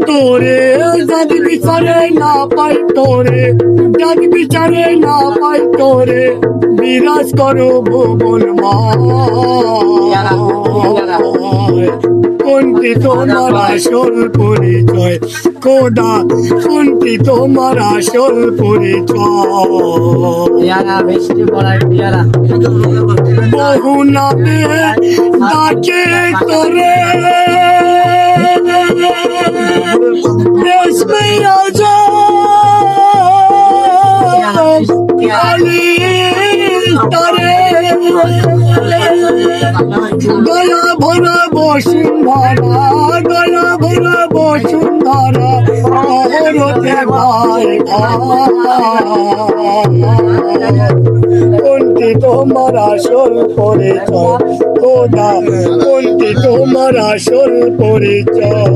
তোরে যদি বিচারে না পাই তোরে, যদি বিচারে না পাই তোরে, বিরাজ করো ভুবন মায়। কোনটি তোমার আসল পরিচয় খোদা, কোনটি তোমার আসল পরিচয়? বহু নামে ডাকে তোরে, দেশ মে আজা আলী তোরে, গলা ভরা বসুন্ধরা, গলা ভরা বসুন্ধরা, অহরতে ভাই কোনটি তোমার আসল পরিচয় খোদা, কোনটি তোমার আসল পরিচয়?